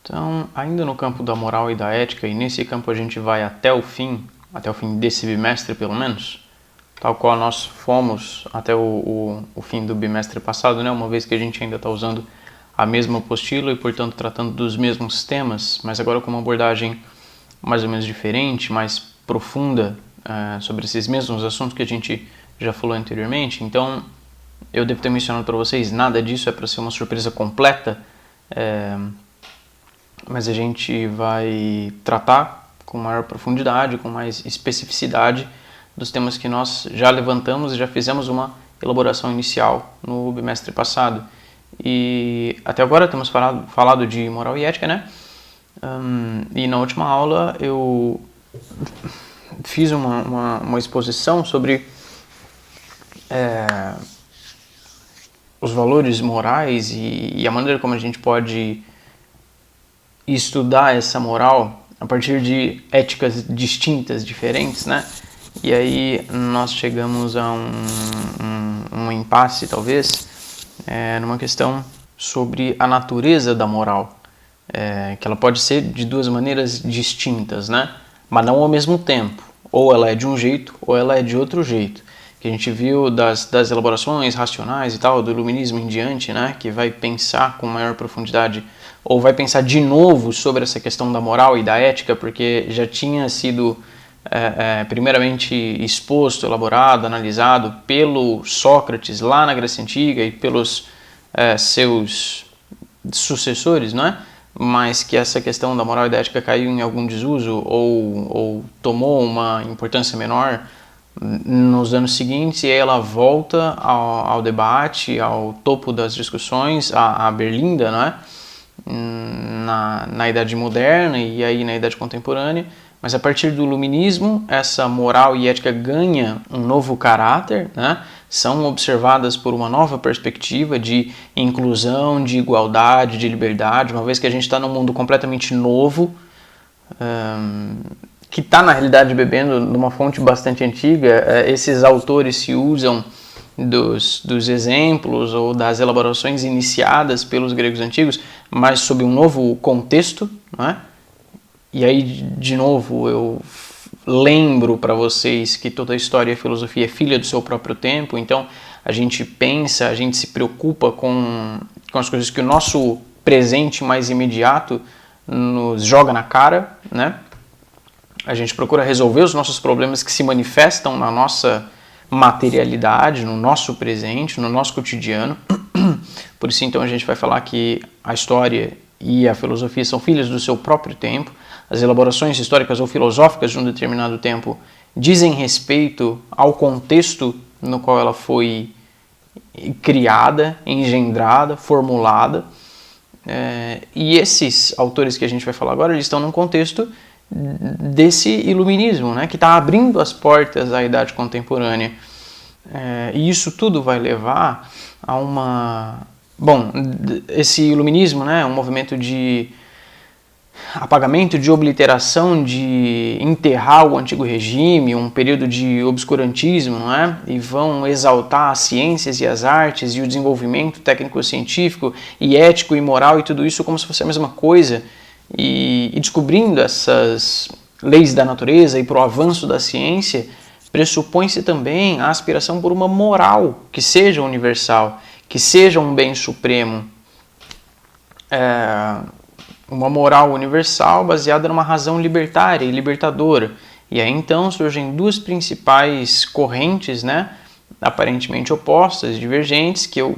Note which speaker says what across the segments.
Speaker 1: Então, ainda no campo da moral e da ética, e nesse campo a gente vai até o fim desse bimestre pelo menos, tal qual nós fomos até o fim do bimestre passado, né? Uma vez que a gente ainda está usando a mesma apostila e, portanto, tratando dos mesmos temas, mas agora com uma abordagem mais ou menos diferente, mais profunda sobre esses mesmos assuntos que a gente já falou anteriormente. Então, eu devo ter mencionado para vocês, nada disso é para ser uma surpresa completa, mas a gente vai tratar com maior profundidade, com mais especificidade dos temas que nós já levantamos e já fizemos uma elaboração inicial no bimestre passado. E até agora temos falado de moral e ética, né? E na última aula eu fiz uma exposição sobre os valores morais e a maneira como a gente pode estudar essa moral a partir de éticas distintas, diferentes, né? E aí nós chegamos a um impasse, talvez, numa questão sobre a natureza da moral, que ela pode ser de duas maneiras distintas, né? Mas não ao mesmo tempo. Ou ela é de um jeito, ou ela é de outro jeito. Que a gente viu das elaborações racionais e tal, do iluminismo em diante, né? Que vai pensar com maior profundidade, ou vai pensar de novo sobre essa questão da moral e da ética, porque já tinha sido primeiramente exposto, elaborado, analisado pelo Sócrates lá na Grécia Antiga e pelos seus sucessores, não é? Mas que essa questão da moral e da ética caiu em algum desuso ou tomou uma importância menor nos anos seguintes, e aí ela volta ao debate, ao topo das discussões, a berlinda, não é? Na Idade Moderna e aí na Idade Contemporânea. Mas a partir do iluminismo, essa moral e ética ganha um novo caráter, né? São observadas por uma nova perspectiva de inclusão, de igualdade, de liberdade, uma vez que a gente está num mundo completamente novo, que está na realidade bebendo de uma fonte bastante antiga. Esses autores se usam dos exemplos ou das elaborações iniciadas pelos gregos antigos, mas sob um novo contexto, não é? E aí, de novo, eu lembro para vocês que toda a história e a filosofia é filha do seu próprio tempo, então a gente pensa, a gente se preocupa com as coisas que o nosso presente mais imediato nos joga na cara, né? A gente procura resolver os nossos problemas que se manifestam na nossa materialidade, no nosso presente, no nosso cotidiano. Por isso, então, a gente vai falar que a história e a filosofia são filhas do seu próprio tempo. As elaborações históricas ou filosóficas de um determinado tempo dizem respeito ao contexto no qual ela foi criada, engendrada, formulada. E esses autores que a gente vai falar agora, eles estão num contexto desse iluminismo, né, que está abrindo as portas à idade contemporânea. E isso tudo vai levar a uma... Bom, esse iluminismo, né, é um movimento de apagamento, de obliteração, de enterrar o antigo regime, um período de obscurantismo, não é? E vão exaltar as ciências e as artes e o desenvolvimento técnico-científico e ético e moral e tudo isso como se fosse a mesma coisa. E descobrindo essas leis da natureza e para o avanço da ciência, pressupõe-se também a aspiração por uma moral que seja universal, que seja um bem supremo. Uma moral universal baseada numa razão libertária e libertadora. E aí então surgem duas principais correntes, né, aparentemente opostas, divergentes, que eu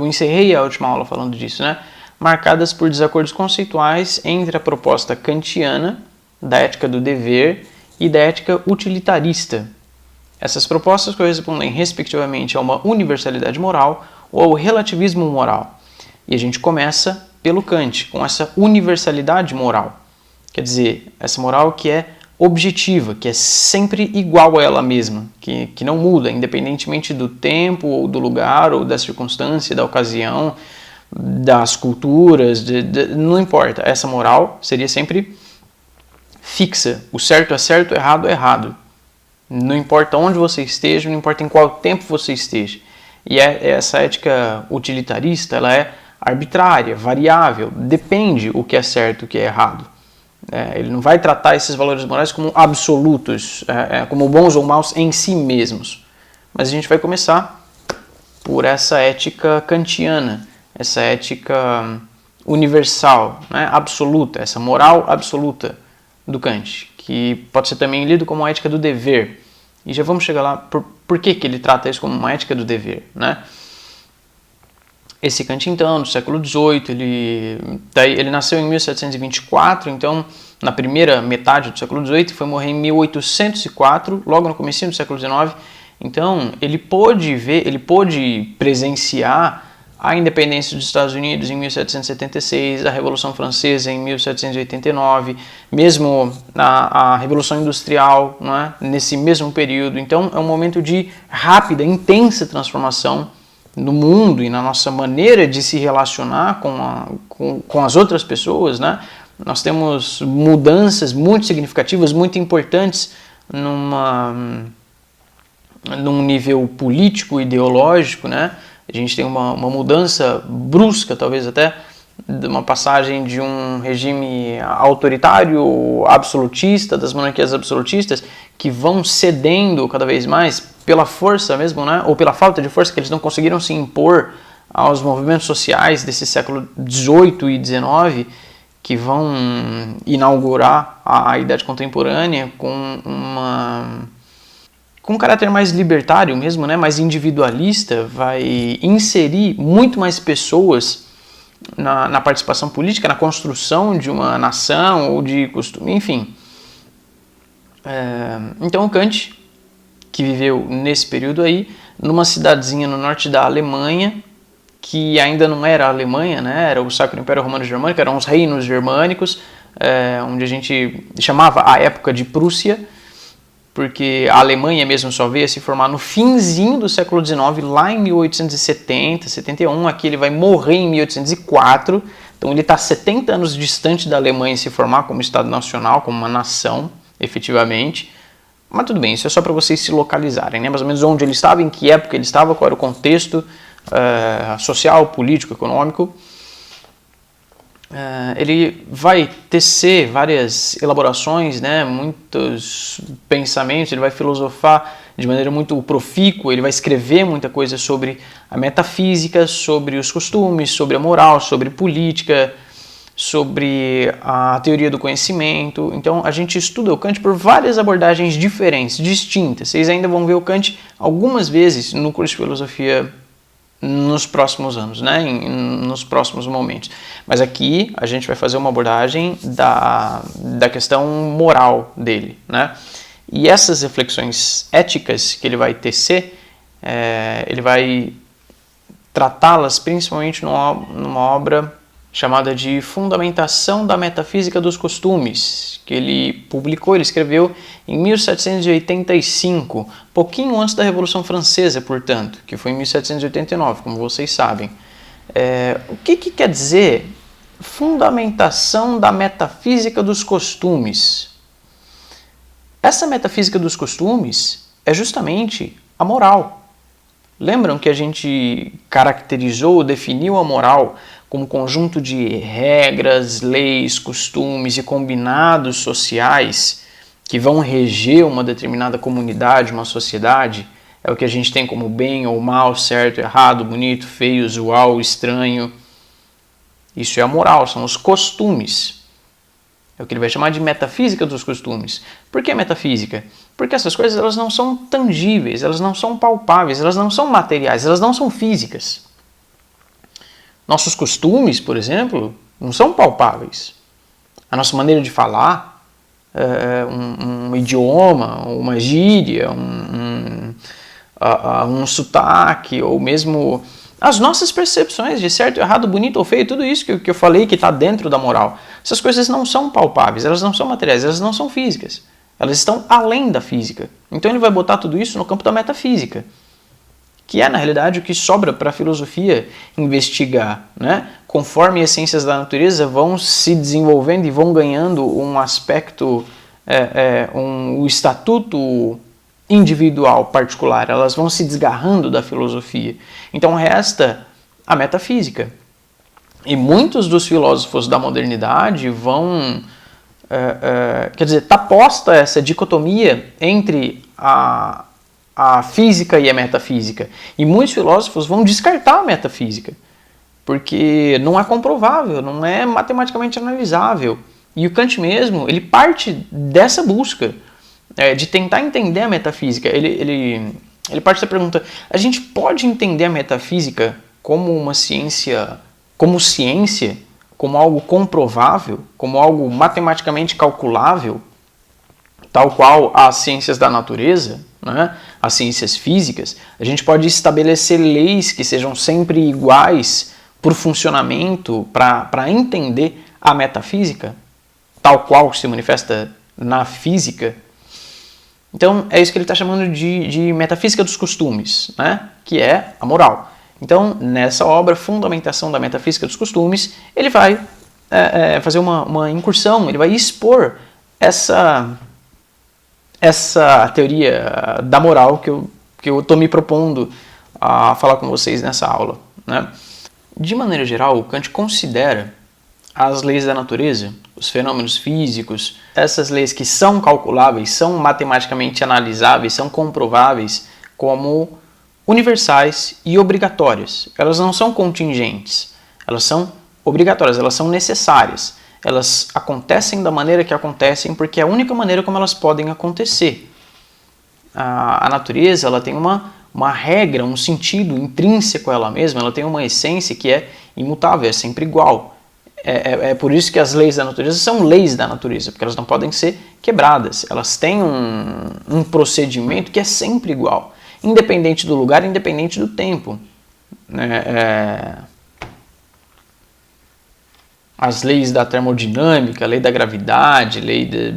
Speaker 1: encerrei a última aula falando disso, né, marcadas por desacordos conceituais entre a proposta kantiana da ética do dever e da ética utilitarista. Essas propostas correspondem respectivamente a uma universalidade moral ou ao relativismo moral. E a gente começa pelo Kant, com essa universalidade moral. Quer dizer, essa moral que é objetiva, que é sempre igual a ela mesma, que não muda, independentemente do tempo, ou do lugar, ou da circunstância, da ocasião, das culturas, não importa. Essa moral seria sempre fixa. O certo é certo, o errado é errado. Não importa onde você esteja, não importa em qual tempo você esteja. E essa ética utilitarista, ela é arbitrária, variável, depende o que é certo e o que é errado. Ele não vai tratar esses valores morais como absolutos, como bons ou maus em si mesmos. Mas a gente vai começar por essa ética kantiana, essa ética universal, né, absoluta, essa moral absoluta do Kant, que pode ser também lido como a ética do dever. E já vamos chegar lá, por que ele trata isso como uma ética do dever, né? Esse Kant, então, do século XVIII, ele nasceu em 1724, então, na primeira metade do século XVIII, foi morrer em 1804, logo no comecinho do século XIX. Então, ele pôde presenciar a independência dos Estados Unidos em 1776, a Revolução Francesa em 1789, mesmo a Revolução Industrial, não é? Nesse mesmo período. Então, é um momento de rápida, intensa transformação no mundo e na nossa maneira de se relacionar com as outras pessoas, né? Nós temos mudanças muito significativas, muito importantes num nível político, ideológico, né? A gente tem uma mudança brusca, talvez até, de uma passagem de um regime autoritário, absolutista, das monarquias absolutistas, que vão cedendo cada vez mais pela força mesmo, né? Ou pela falta de força, que eles não conseguiram se impor aos movimentos sociais desse século XVIII e XIX, que vão inaugurar a Idade Contemporânea com um caráter mais libertário mesmo, né, mais individualista, vai inserir muito mais pessoas na participação política, na construção de uma nação ou de costume, enfim. Então o Kant, que viveu nesse período aí, numa cidadezinha no norte da Alemanha, que ainda não era a Alemanha, né, era o Sacro Império Romano Germânico, eram os reinos germânicos, onde a gente chamava a época de Prússia, porque a Alemanha mesmo só veio a se formar no finzinho do século XIX, lá em 1870, 71, aqui ele vai morrer em 1804, então ele está 70 anos distante da Alemanha se formar como Estado Nacional, como uma nação, efetivamente. Mas tudo bem, isso é só para vocês se localizarem, né? Mais ou menos onde ele estava, em que época ele estava, qual era o contexto social, político, econômico. Ele vai tecer várias elaborações, né, muitos pensamentos, ele vai filosofar de maneira muito profícua, ele vai escrever muita coisa sobre a metafísica, sobre os costumes, sobre a moral, sobre política, sobre a teoria do conhecimento. Então a gente estuda o Kant por várias abordagens diferentes, distintas. Vocês ainda vão ver o Kant algumas vezes no curso de filosofia nos próximos anos, né? Nos próximos momentos. Mas aqui a gente vai fazer uma abordagem da questão moral dele, né? E essas reflexões éticas que ele vai tecer, ele vai tratá-las principalmente numa obra chamada de Fundamentação da Metafísica dos Costumes, que ele publicou, ele escreveu em 1785, pouquinho antes da Revolução Francesa, portanto, que foi em 1789, como vocês sabem. O que quer dizer Fundamentação da Metafísica dos Costumes? Essa metafísica dos costumes é justamente a moral. Lembram que a gente caracterizou, definiu a moral como conjunto de regras, leis, costumes e combinados sociais que vão reger uma determinada comunidade, uma sociedade? É o que a gente tem como bem ou mal, certo, errado, bonito, feio, usual, estranho. Isso é a moral, são os costumes. É o que ele vai chamar de metafísica dos costumes. Por que metafísica? Porque essas coisas elas não são tangíveis, elas não são palpáveis, elas não são materiais, elas não são físicas. Nossos costumes, por exemplo, não são palpáveis. A nossa maneira de falar, um idioma, uma gíria, um sotaque, ou mesmo as nossas percepções de certo, errado, bonito ou feio, tudo isso que eu falei que está dentro da moral. Essas coisas não são palpáveis, elas não são materiais, elas não são físicas. Elas estão além da física. Então ele vai botar tudo isso no campo da metafísica, que é, na realidade, o que sobra para a filosofia investigar, né? Conforme as ciências da natureza vão se desenvolvendo e vão ganhando um aspecto, um estatuto individual, particular, elas vão se desgarrando da filosofia. Então resta a metafísica. E muitos dos filósofos da modernidade vão... quer dizer, está posta essa dicotomia entre a física e a metafísica. E muitos filósofos vão descartar a metafísica, porque não é comprovável, não é matematicamente analisável. E o Kant mesmo, ele parte dessa busca, de tentar entender a metafísica. Ele parte da pergunta, a gente pode entender a metafísica como uma ciência, como algo comprovável, como algo matematicamente calculável, tal qual as ciências da natureza, né? As ciências físicas? A gente pode estabelecer leis que sejam sempre iguais por funcionamento para entender a metafísica, tal qual se manifesta na física. Então é isso que ele está chamando de metafísica dos costumes, né? Que é a moral. Então, nessa obra, Fundamentação da Metafísica dos Costumes, ele vai fazer uma incursão, ele vai expor essa teoria da moral que eu estou me propondo a falar com vocês nessa aula, né? De maneira geral, o Kant considera as leis da natureza, os fenômenos físicos, essas leis que são calculáveis, são matematicamente analisáveis, são comprováveis, como universais e obrigatórias. Elas não são contingentes, elas são obrigatórias, elas são necessárias. Elas acontecem da maneira que acontecem porque é a única maneira como elas podem acontecer. A natureza, ela tem uma regra, um sentido intrínseco a ela mesma, ela tem uma essência que é imutável, é sempre igual. É por isso que as leis da natureza são leis da natureza, porque elas não podem ser quebradas. Elas têm um procedimento que é sempre igual, independente do lugar, independente do tempo. As leis da termodinâmica, lei da gravidade, lei de,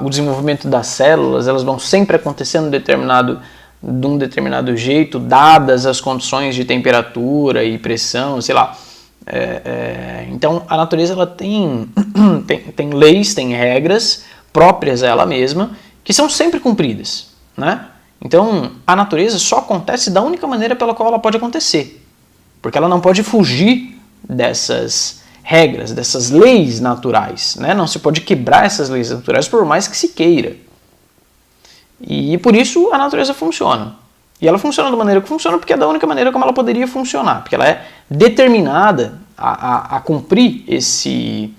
Speaker 1: o desenvolvimento das células, elas vão sempre acontecendo de um determinado jeito, dadas as condições de temperatura e pressão, Então, a natureza ela tem leis, tem regras próprias a ela mesma, que são sempre cumpridas, né? Então, a natureza só acontece da única maneira pela qual ela pode acontecer, porque ela não pode fugir dessas regras, dessas leis naturais, né? Não se pode quebrar essas leis naturais por mais que se queira. E por isso a natureza funciona. E ela funciona da maneira que funciona porque é da única maneira como ela poderia funcionar, porque ela é determinada a cumprir esse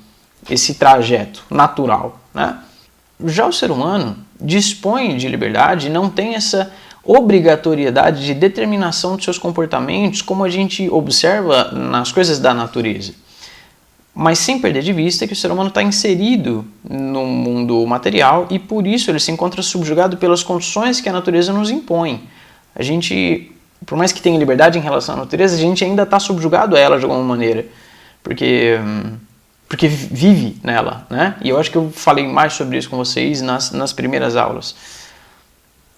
Speaker 1: trajeto natural, né? Já o ser humano dispõe de liberdade e não tem essa obrigatoriedade de determinação de seus comportamentos como a gente observa nas coisas da natureza. Mas sem perder de vista que o ser humano está inserido no mundo material e por isso ele se encontra subjugado pelas condições que a natureza nos impõe. A gente, por mais que tenha liberdade em relação à natureza, a gente ainda está subjugado a ela de alguma maneira, porque vive nela, né? E eu acho que eu falei mais sobre isso com vocês nas primeiras aulas.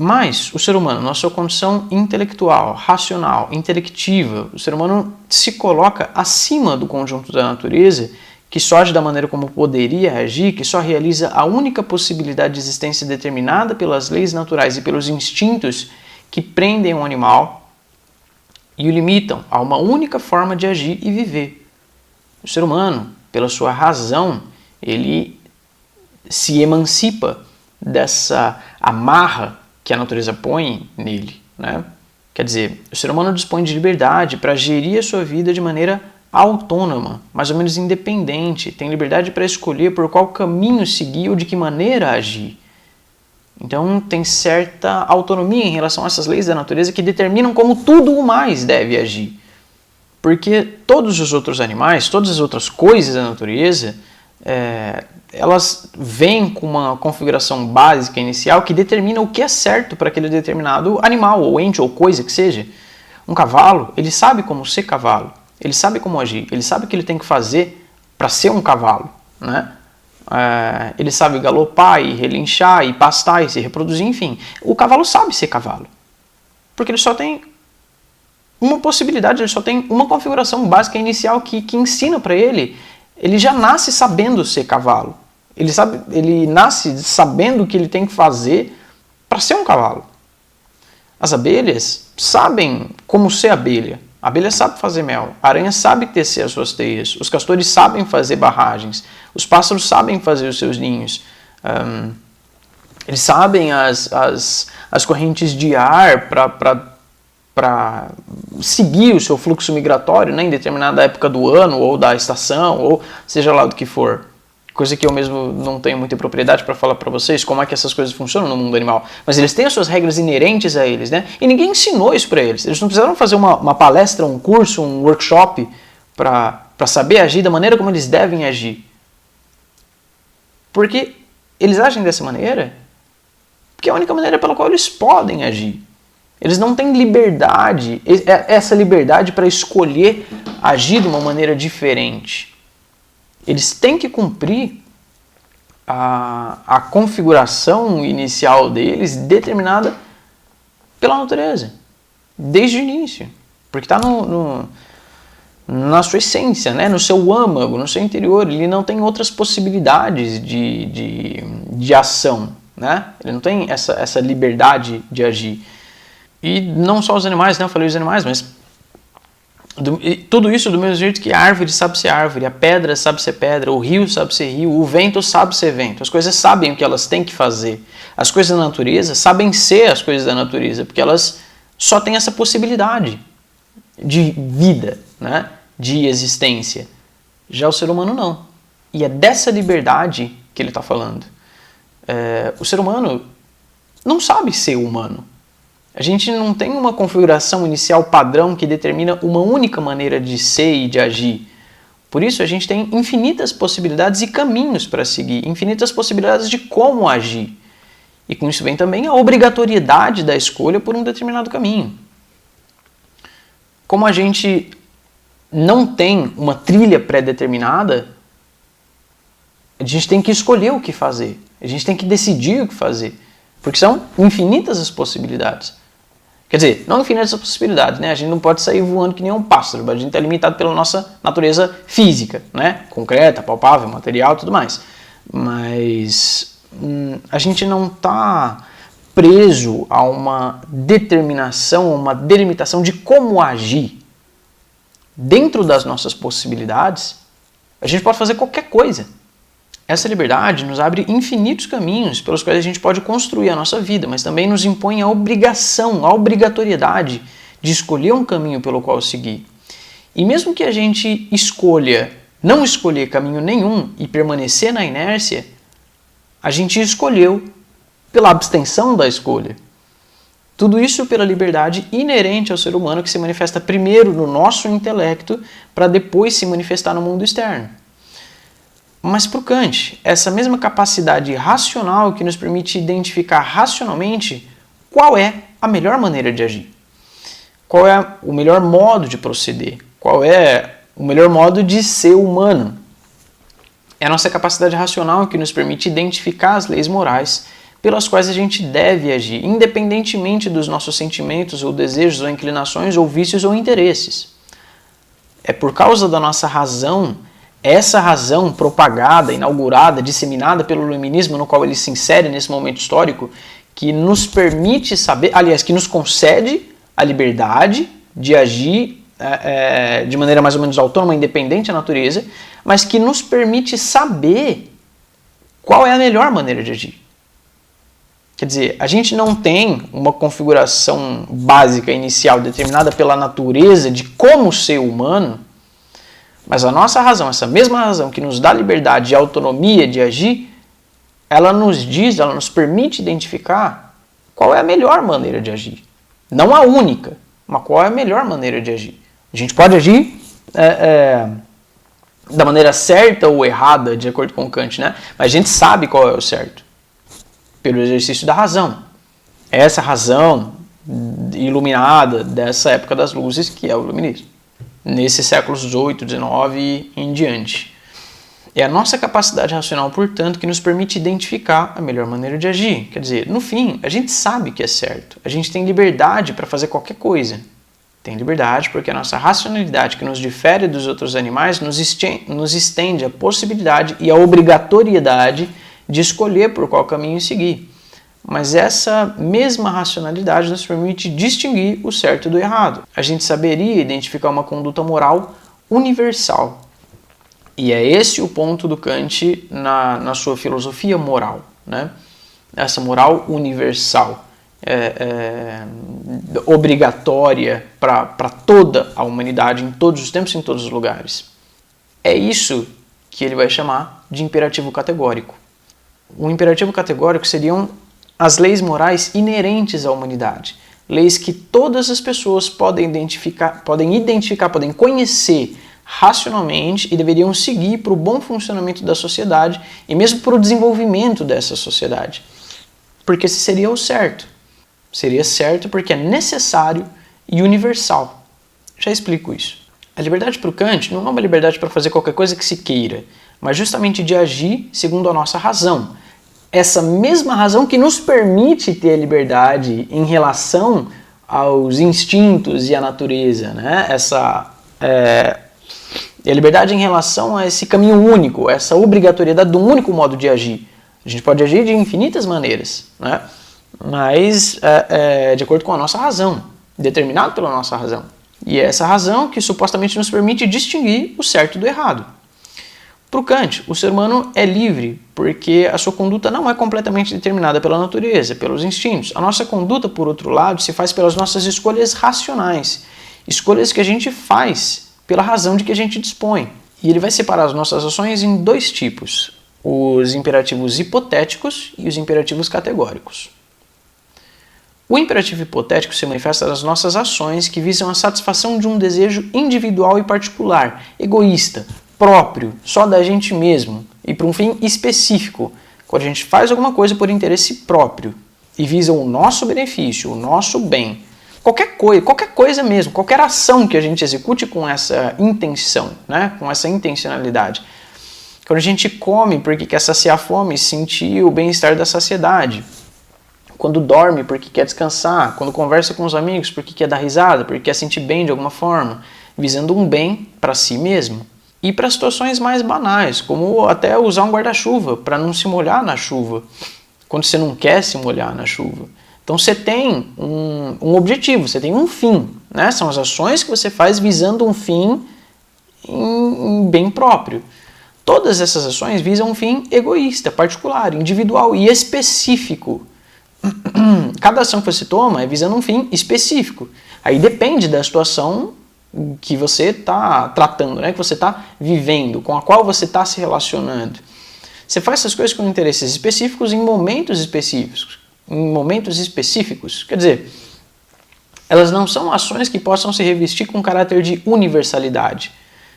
Speaker 1: Mas o ser humano, na sua condição intelectual, racional, intelectiva, o ser humano se coloca acima do conjunto da natureza, que só age da maneira como poderia agir, que só realiza a única possibilidade de existência determinada pelas leis naturais e pelos instintos que prendem o animal e o limitam a uma única forma de agir e viver. O ser humano, pela sua razão, ele se emancipa dessa amarra que a natureza põe nele, né? Quer dizer, o ser humano dispõe de liberdade para gerir a sua vida de maneira autônoma, mais ou menos independente, tem liberdade para escolher por qual caminho seguir ou de que maneira agir. Então tem certa autonomia em relação a essas leis da natureza que determinam como tudo o mais deve agir. Porque todos os outros animais, todas as outras coisas da natureza, elas vêm com uma configuração básica inicial que determina o que é certo para aquele determinado animal, ou ente, ou coisa que seja. Um cavalo, ele sabe como ser cavalo, ele sabe como agir, ele sabe o que ele tem que fazer para ser um cavalo, né? Ele sabe galopar e relinchar e pastar e se reproduzir, enfim. O cavalo sabe ser cavalo, porque ele só tem uma possibilidade, ele só tem uma configuração básica inicial que ensina para ele. Ele já nasce sabendo ser cavalo. Ele nasce sabendo o que ele tem que fazer para ser um cavalo. As abelhas sabem como ser abelha. A abelha sabe fazer mel, a aranha sabe tecer as suas teias, os castores sabem fazer barragens, os pássaros sabem fazer os seus ninhos, eles sabem as correntes de ar para seguir o seu fluxo migratório, né, em determinada época do ano ou da estação, ou seja lá do que for. Coisa que eu mesmo não tenho muita propriedade para falar para vocês, como é que essas coisas funcionam no mundo animal. Mas eles têm as suas regras inerentes a eles, né? E ninguém ensinou isso para eles. Eles não precisaram fazer uma palestra, um curso, um workshop para saber agir da maneira como eles devem agir. Porque eles agem dessa maneira porque é a única maneira pela qual eles podem agir. Eles não têm liberdade, essa liberdade para escolher agir de uma maneira diferente. Eles têm que cumprir a configuração inicial deles determinada pela natureza, desde o início. Porque está na sua essência, né? No seu âmago, no seu interior. Ele não tem outras possibilidades de ação, né? Ele não tem essa liberdade de agir. E não só os animais, né? Eu falei os animais, mas tudo isso do mesmo jeito que a árvore sabe ser árvore, a pedra sabe ser pedra, o rio sabe ser rio, o vento sabe ser vento. As coisas sabem o que elas têm que fazer. As coisas da natureza sabem ser as coisas da natureza, porque elas só têm essa possibilidade de vida, né? De existência. Já o ser humano não. E é dessa liberdade que ele está falando. O ser humano não sabe ser humano. A gente não tem uma configuração inicial padrão que determina uma única maneira de ser e de agir. Por isso a gente tem infinitas possibilidades e caminhos para seguir, infinitas possibilidades de como agir. E com isso vem também a obrigatoriedade da escolha por um determinado caminho. Como a gente não tem uma trilha pré-determinada, a gente tem que escolher o que fazer. A gente tem que decidir o que fazer. Porque são infinitas as possibilidades. Quer dizer, não infinitas as possibilidades, né? A gente não pode sair voando que nem um pássaro. A gente está limitado pela nossa natureza física, né? Concreta, palpável, material e tudo mais. Mas a gente não está preso a uma determinação, uma delimitação de como agir. Dentro das nossas possibilidades, a gente pode fazer qualquer coisa. Essa liberdade nos abre infinitos caminhos pelos quais a gente pode construir a nossa vida, mas também nos impõe a obrigação, a obrigatoriedade de escolher um caminho pelo qual seguir. E mesmo que a gente não escolher caminho nenhum e permanecer na inércia, a gente escolheu pela abstenção da escolha. Tudo isso pela liberdade inerente ao ser humano que se manifesta primeiro no nosso intelecto para depois se manifestar no mundo externo. Mas para o Kant, essa mesma capacidade racional que nos permite identificar racionalmente qual é a melhor maneira de agir, qual é o melhor modo de proceder, qual é o melhor modo de ser humano. É a nossa capacidade racional que nos permite identificar as leis morais pelas quais a gente deve agir, independentemente dos nossos sentimentos ou desejos ou inclinações ou vícios ou interesses. É por causa da nossa razão, essa razão propagada, inaugurada, disseminada pelo iluminismo no qual ele se insere nesse momento histórico, que nos permite saber, aliás, que nos concede a liberdade de agir de maneira mais ou menos autônoma, independente da natureza, mas que nos permite saber qual é a melhor maneira de agir. Quer dizer, a gente não tem uma configuração básica inicial determinada pela natureza de como ser humano, mas a nossa razão, essa mesma razão que nos dá liberdade e autonomia de agir, ela nos permite identificar qual é a melhor maneira de agir. Não a única, mas qual é a melhor maneira de agir. A gente pode agir da maneira certa ou errada, de acordo com Kant, né? Mas a gente sabe qual é o certo, pelo exercício da razão. Essa razão iluminada dessa época das luzes que é o iluminismo. Nesses séculos XVIII, XIX e em diante. É a nossa capacidade racional, portanto, que nos permite identificar a melhor maneira de agir. Quer dizer, no fim, a gente sabe que é certo. A gente tem liberdade para fazer qualquer coisa. Tem liberdade porque a nossa racionalidade, que nos difere dos outros animais, nos estende a possibilidade e a obrigatoriedade de escolher por qual caminho seguir. mas essa mesma racionalidade nos permite distinguir o certo do errado. A gente saberia identificar uma conduta moral universal. E é esse o ponto do Kant na sua filosofia moral, né? Essa moral universal, obrigatória para toda a humanidade, em todos os tempos e em todos os lugares. É isso que ele vai chamar de imperativo categórico. O imperativo categórico seriam as leis morais inerentes à humanidade. Leis que todas as pessoas podem identificar, podem conhecer racionalmente e deveriam seguir para o bom funcionamento da sociedade e mesmo para o desenvolvimento dessa sociedade. Porque esse seria o certo. Seria certo porque é necessário e universal. Já explico isso. A liberdade para o Kant não é uma liberdade para fazer qualquer coisa que se queira, mas justamente de agir segundo a nossa razão. Essa mesma razão que nos permite ter a liberdade em relação aos instintos e à natureza, né? A liberdade em relação a esse caminho único, essa obrigatoriedade de um único modo de agir. A gente pode agir de infinitas maneiras, né? Mas de acordo com a nossa razão, determinado pela nossa razão. E é essa razão que supostamente nos permite distinguir o certo do errado. Para o Kant, o ser humano é livre porque a sua conduta não é completamente determinada pela natureza, pelos instintos. A nossa conduta, por outro lado, se faz pelas nossas escolhas racionais, escolhas que a gente faz pela razão de que a gente dispõe. E ele vai separar as nossas ações em dois tipos, os imperativos hipotéticos e os imperativos categóricos. O imperativo hipotético se manifesta nas nossas ações que visam a satisfação de um desejo individual e particular, egoísta, próprio, só da gente mesmo e para um fim específico, quando a gente faz alguma coisa por interesse próprio e visa o nosso benefício, o nosso bem. Qualquer coisa mesmo, qualquer ação que a gente execute com essa intenção, né? Com essa intencionalidade. Quando a gente come porque quer saciar a fome e sentir o bem-estar da saciedade. Quando dorme porque quer descansar. Quando conversa com os amigos porque quer dar risada, porque quer sentir bem de alguma forma. Visando um bem para si mesmo. E para situações mais banais, como até usar um guarda-chuva para não se molhar na chuva. Quando você não quer se molhar na chuva. Então você tem um objetivo, você tem um fim, né? São as ações que você faz visando um fim em bem próprio. Todas essas ações visam um fim egoísta, particular, individual e específico. Cada ação que você toma é visando um fim específico. Aí depende da situação que você está tratando, né? Que você está vivendo, com a qual você está se relacionando. Você faz essas coisas com interesses específicos em momentos específicos. Quer dizer, elas não são ações que possam se revestir com caráter de universalidade.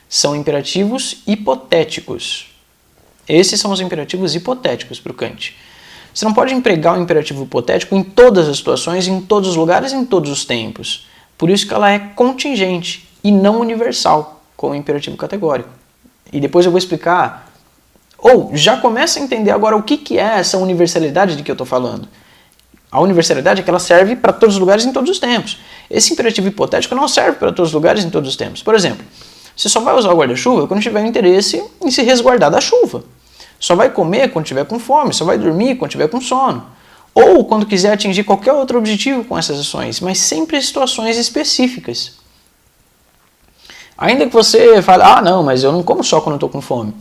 Speaker 1: São imperativos hipotéticos. Esses são os imperativos hipotéticos para o Kant. Você não pode empregar o imperativo hipotético em todas as situações, em todos os lugares, em todos os tempos. Por isso que ela é contingente e não universal, como o imperativo categórico. E depois eu vou explicar, já começa a entender agora o que é essa universalidade de que eu estou falando. A universalidade é que ela serve para todos os lugares em todos os tempos. Esse imperativo hipotético não serve para todos os lugares em todos os tempos. Por exemplo, você só vai usar o guarda-chuva quando tiver interesse em se resguardar da chuva. Só vai comer quando tiver com fome, só vai dormir quando tiver com sono. Ou quando quiser atingir qualquer outro objetivo com essas ações, mas sempre em situações específicas. Ainda que você fale, não, mas eu não como só quando estou com fome.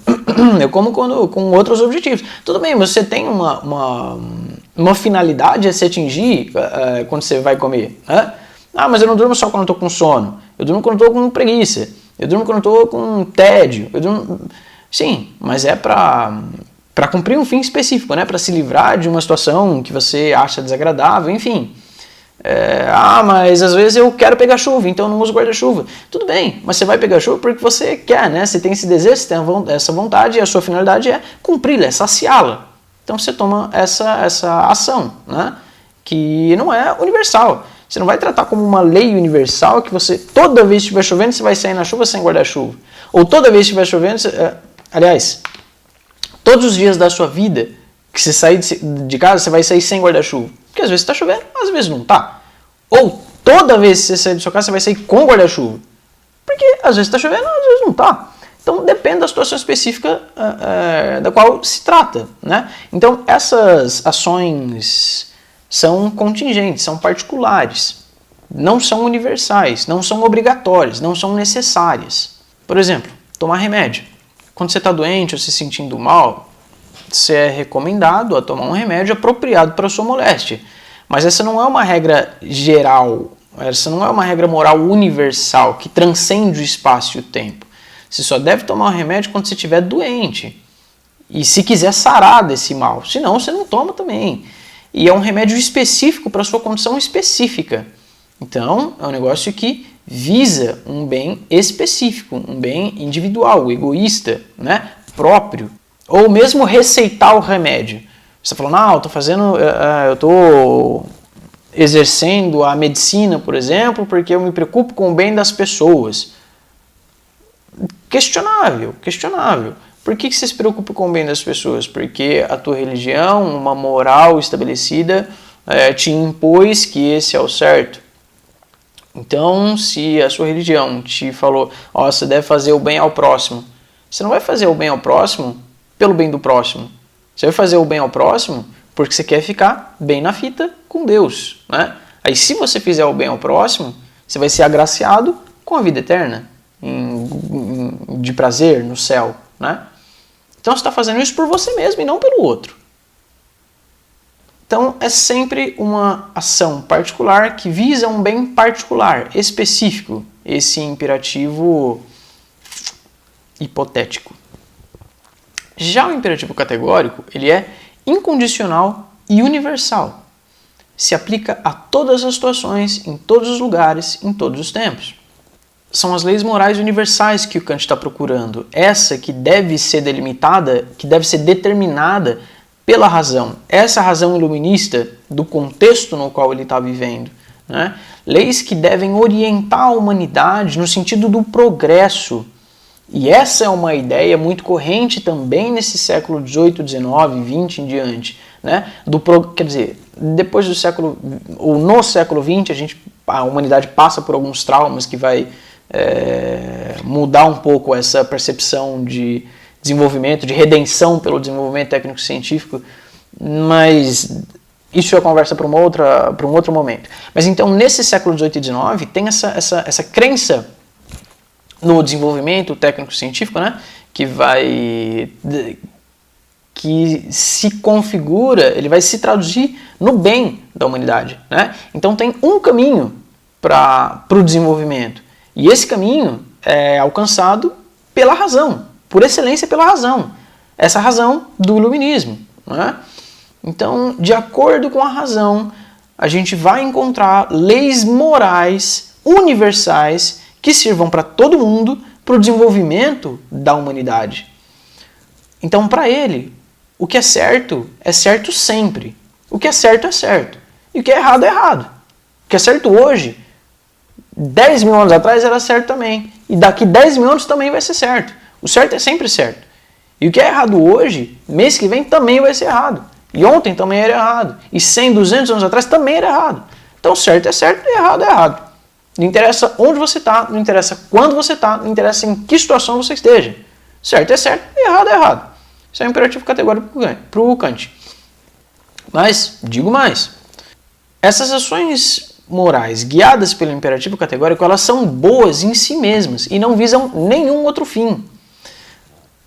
Speaker 1: Eu como com outros objetivos. Tudo bem, mas você tem uma finalidade a se atingir quando você vai comer. Né? Mas eu não durmo só quando estou com sono. Eu durmo quando estou com preguiça. Eu durmo quando estou com tédio. Sim, mas é para cumprir um fim específico, né? Para se livrar de uma situação que você acha desagradável, enfim. Mas às vezes eu quero pegar chuva, então eu não uso guarda-chuva. Tudo bem, mas você vai pegar chuva porque você quer, né? Você tem esse desejo, você tem essa vontade e a sua finalidade é cumpri-la, é saciá-la. Então você toma essa ação, né? Que não é universal. Você não vai tratar como uma lei universal que você, toda vez que estiver chovendo, você vai sair na chuva sem guarda-chuva. Ou toda vez que estiver chovendo, todos os dias da sua vida que você sair de casa, você vai sair sem guarda-chuva. Porque às vezes está chovendo, às vezes não está. Ou toda vez que você sair da sua casa, você vai sair com guarda-chuva. Porque às vezes está chovendo, às vezes não está. Então depende da situação específica da qual se trata. Né? Então essas ações são contingentes, são particulares, não são universais, não são obrigatórias, não são necessárias. Por exemplo, tomar remédio. Quando você está doente ou se sentindo mal, você é recomendado a tomar um remédio apropriado para a sua moléstia. Mas essa não é uma regra geral, essa não é uma regra moral universal que transcende o espaço e o tempo. Você só deve tomar um remédio quando você estiver doente. E se quiser sarar desse mal, senão você não toma também. E é um remédio específico para a sua condição específica. Então, é um negócio que visa um bem específico, um bem individual, egoísta, né? Próprio. Ou mesmo receitar o remédio. Você fala, não, eu estou exercendo a medicina, por exemplo, porque eu me preocupo com o bem das pessoas. Questionável, questionável. Por que você se preocupa com o bem das pessoas? Porque a tua religião, uma moral estabelecida, te impôs que esse é o certo. Então, se a sua religião te falou, você deve fazer o bem ao próximo, você não vai fazer o bem ao próximo pelo bem do próximo. Você vai fazer o bem ao próximo porque você quer ficar bem na fita com Deus, né? Aí, se você fizer o bem ao próximo, você vai ser agraciado com a vida eterna, de prazer no céu, né? Então, você está fazendo isso por você mesmo e não pelo outro. Então, é sempre uma ação particular que visa um bem particular, específico, esse imperativo hipotético. Já o imperativo categórico, ele é incondicional e universal. Se aplica a todas as situações, em todos os lugares, em todos os tempos. São as leis morais universais que o Kant está procurando. Essa que deve ser delimitada, que deve ser determinada pela razão. Essa razão iluminista do contexto no qual ele está vivendo. Né? Leis que devem orientar a humanidade no sentido do progresso. E essa é uma ideia muito corrente também nesse século XVIII, XIX, XX em diante. Né? Quer dizer, depois do século, ou no século XX, a humanidade passa por alguns traumas que vai mudar um pouco essa percepção de desenvolvimento, de redenção pelo desenvolvimento técnico-científico, mas isso é conversa para um outro momento. Mas então, nesse século XVIII e XIX, tem essa crença no desenvolvimento técnico-científico, né, que se configura, ele vai se traduzir no bem da humanidade. Né? Então tem um caminho para o desenvolvimento, e esse caminho é alcançado pela razão, por excelência pela razão. Essa razão do iluminismo. Né? Então, de acordo com a razão, a gente vai encontrar leis morais universais que sirvam para todo mundo, para o desenvolvimento da humanidade. Então, para ele, o que é certo sempre. O que é certo, e o que é errado. O que é certo hoje, 10 mil anos atrás era certo também. E daqui 10 mil anos também vai ser certo. O certo é sempre certo. E o que é errado hoje, mês que vem também vai ser errado. E ontem também era errado. E 100, 200 anos atrás também era errado. Então, certo é certo e errado é errado. Não interessa onde você está, não interessa quando você está, não interessa em que situação você esteja. Certo é certo e errado é errado. Isso é um imperativo categórico para o Kant. Mas, digo mais, essas ações morais guiadas pelo imperativo categórico, elas são boas em si mesmas e não visam nenhum outro fim.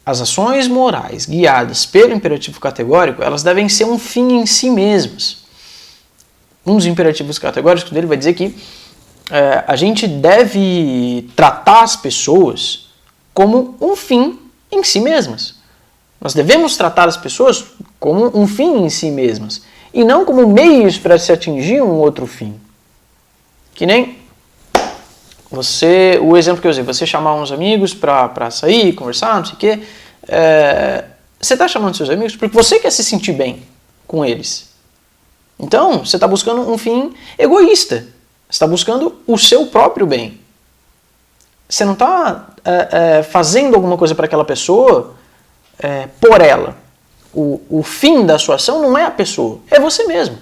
Speaker 1: As ações morais guiadas pelo imperativo categórico, elas devem ser um fim em si mesmas. Um dos imperativos categóricos dele vai dizer que a gente deve tratar as pessoas como um fim em si mesmas. Nós devemos tratar as pessoas como um fim em si mesmas e não como meios para se atingir um outro fim. Que nem o exemplo que eu usei, você chamar uns amigos para sair, conversar, não sei o quê. Você está chamando seus amigos porque você quer se sentir bem com eles. Então, você está buscando um fim egoísta. Você está buscando o seu próprio bem. Você não está fazendo alguma coisa para aquela pessoa por ela. O fim da sua ação não é a pessoa, é você mesmo.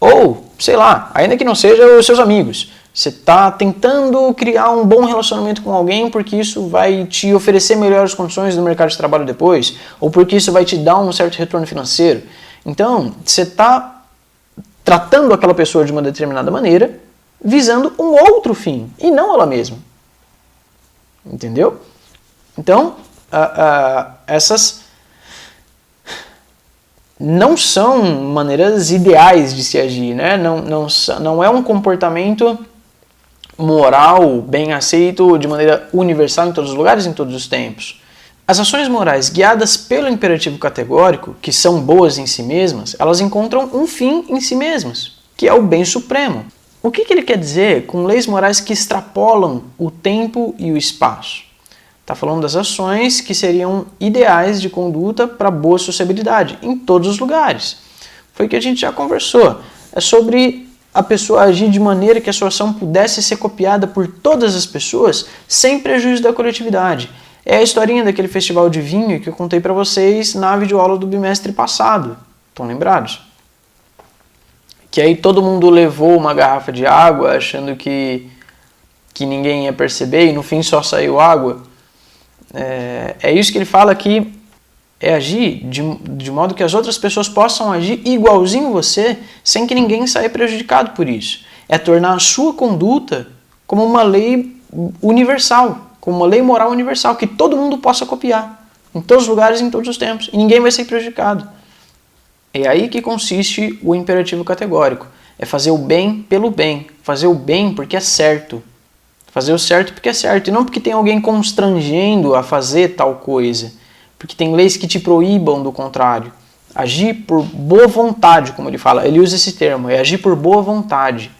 Speaker 1: Ou, sei lá, ainda que não seja os seus amigos. Você está tentando criar um bom relacionamento com alguém porque isso vai te oferecer melhores condições no mercado de trabalho depois, ou porque isso vai te dar um certo retorno financeiro. Então, você está tratando aquela pessoa de uma determinada maneira, visando um outro fim, e não ela mesma. Entendeu? Então, essas não são maneiras ideais de se agir, né? Não é um comportamento moral bem aceito de maneira universal em todos os lugares, em todos os tempos. As ações morais guiadas pelo imperativo categórico, que são boas em si mesmas, elas encontram um fim em si mesmas, que é o bem supremo. O que ele quer dizer com leis morais que extrapolam o tempo e o espaço? Está falando das ações que seriam ideais de conduta para boa sociabilidade em todos os lugares. Foi o que a gente já conversou. É sobre a pessoa agir de maneira que a sua ação pudesse ser copiada por todas as pessoas sem prejuízo da coletividade. É a historinha daquele festival de vinho que eu contei para vocês na videoaula do bimestre passado. Estão lembrados? Que aí todo mundo levou uma garrafa de água achando que ninguém ia perceber e no fim só saiu água. É isso que ele fala aqui, é agir de modo que as outras pessoas possam agir igualzinho você, sem que ninguém saia prejudicado por isso. É tornar a sua conduta como uma lei universal, como uma lei moral universal, que todo mundo possa copiar, em todos os lugares, em todos os tempos, e ninguém vai ser prejudicado. É aí que consiste o imperativo categórico, é fazer o bem pelo bem, fazer o bem porque é certo. Fazer o certo porque é certo, e não porque tem alguém constrangendo a fazer tal coisa. Porque tem leis que te proíbam do contrário. Agir por boa vontade, como ele fala, ele usa esse termo, é agir por boa vontade.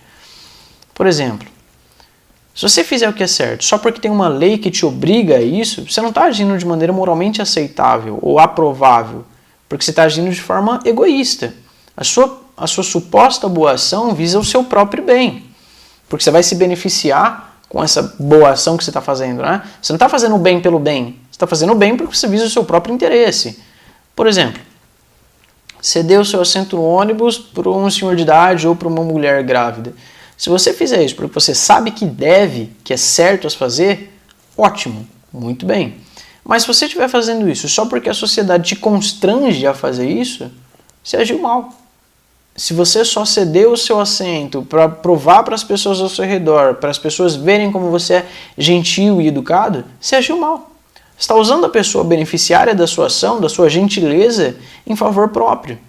Speaker 1: Por exemplo, se você fizer o que é certo só porque tem uma lei que te obriga a isso, você não está agindo de maneira moralmente aceitável ou aprovável, porque você está agindo de forma egoísta. A sua suposta boa ação visa o seu próprio bem, porque você vai se beneficiar com essa boa ação que você está fazendo, né? Você não está fazendo o bem pelo bem, você está fazendo o bem porque você visa o seu próprio interesse. Por exemplo, ceder o seu assento no ônibus para um senhor de idade ou para uma mulher grávida. Se você fizer isso porque você sabe que deve, que é certo a fazer, ótimo, muito bem. Mas se você estiver fazendo isso só porque a sociedade te constrange a fazer isso, você agiu mal. Se você só cedeu o seu assento para provar para as pessoas ao seu redor, para as pessoas verem como você é gentil e educado, você agiu mal. Você está usando a pessoa beneficiária da sua ação, da sua gentileza, em favor próprio.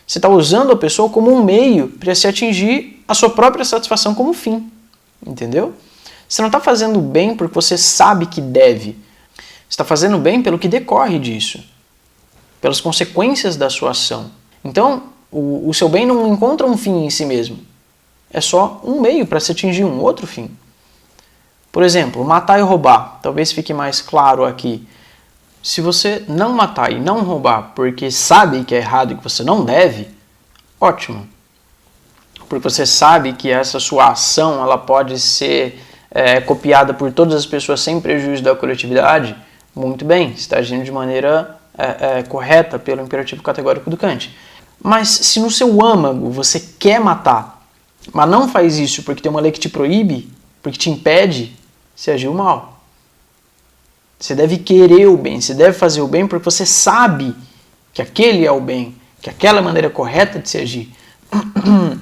Speaker 1: Você está usando a pessoa como um meio para se atingir a sua própria satisfação como fim. Entendeu? Você não está fazendo bem porque você sabe que deve. Você está fazendo bem pelo que decorre disso, pelas consequências da sua ação. Então, o seu bem não encontra um fim em si mesmo. É só um meio para se atingir um outro fim. Por exemplo, matar e roubar. Talvez fique mais claro aqui. Se você não matar e não roubar porque sabe que é errado e que você não deve, ótimo. Porque você sabe que essa sua ação ela pode ser copiada por todas as pessoas sem prejuízo da coletividade, muito bem, você está agindo de maneira correta pelo imperativo categórico do Kant. Mas se no seu âmago você quer matar, mas não faz isso porque tem uma lei que te proíbe, porque te impede, você agiu mal. Você deve querer o bem, você deve fazer o bem porque você sabe que aquele é o bem, que aquela é a maneira correta de se agir.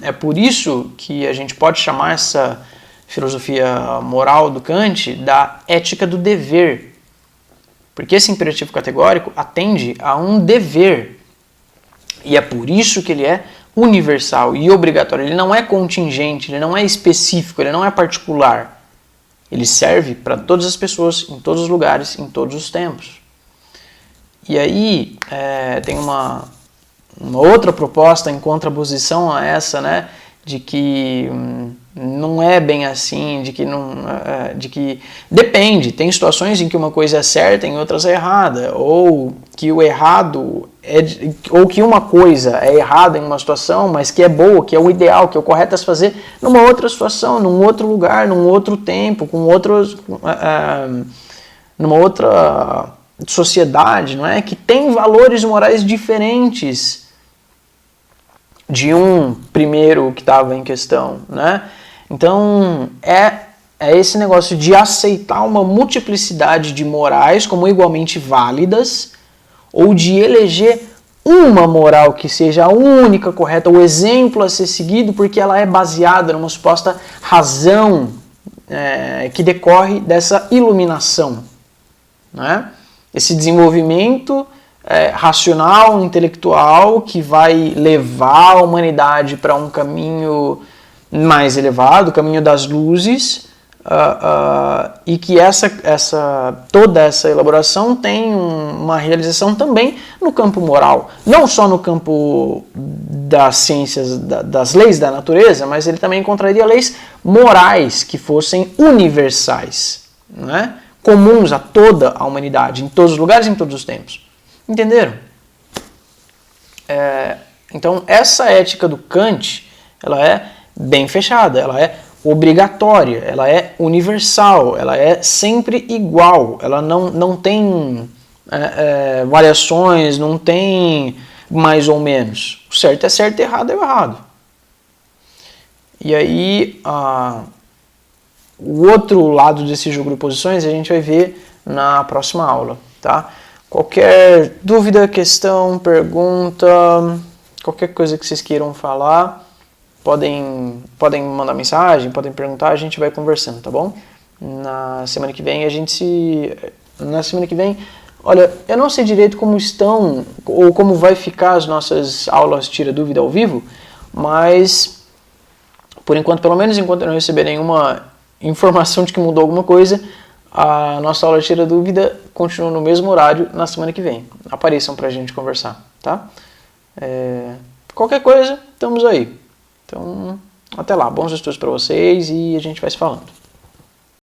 Speaker 1: É por isso que a gente pode chamar essa filosofia moral do Kant da ética do dever. Porque esse imperativo categórico atende a um dever. E é por isso que ele é universal e obrigatório. Ele não é contingente, ele não é específico, ele não é particular. Ele serve para todas as pessoas, em todos os lugares, em todos os tempos. E aí tem uma outra proposta em contraposição a essa, né, de que não é bem assim, de que depende, tem situações em que uma coisa é certa, em outras é errada, ou que o errado ou que uma coisa é errada em uma situação, mas que é boa, que é o ideal, que é o correto a se fazer numa outra situação, num outro lugar, num outro tempo, numa outra sociedade, não é? Que tem valores morais diferentes de um primeiro que estava em questão, né? Então, é esse negócio de aceitar uma multiplicidade de morais como igualmente válidas ou de eleger uma moral que seja a única correta, o exemplo a ser seguido, porque ela é baseada numa suposta razão que decorre dessa iluminação, né? Esse desenvolvimento racional, intelectual, que vai levar a humanidade para um caminho mais elevado, o caminho das luzes, e que toda essa elaboração tem uma realização também no campo moral, não só no campo das ciências, das leis da natureza, mas ele também encontraria leis morais que fossem universais, né? Comuns a toda a humanidade, em todos os lugares e em todos os tempos. Entenderam? Então, essa ética do Kant, ela é bem fechada, ela é obrigatória, ela é universal, ela é sempre igual, ela não tem variações, não tem mais ou menos. O certo é certo, errado é errado. E aí, o outro lado desse jogo de posições a gente vai ver na próxima aula, tá? Qualquer dúvida, questão, pergunta, qualquer coisa que vocês queiram falar, podem mandar mensagem, podem perguntar, a gente vai conversando, tá bom? Na semana que vem olha, eu não sei direito como estão ou como vai ficar as nossas aulas Tira Dúvida ao vivo, mas por enquanto, pelo menos enquanto eu não receber nenhuma informação de que mudou alguma coisa, a nossa aula Tira Dúvida continua no mesmo horário na semana que vem. Apareçam pra gente conversar, tá? Qualquer coisa, estamos aí. Então, até lá. Bons estudos para vocês e a gente vai se falando.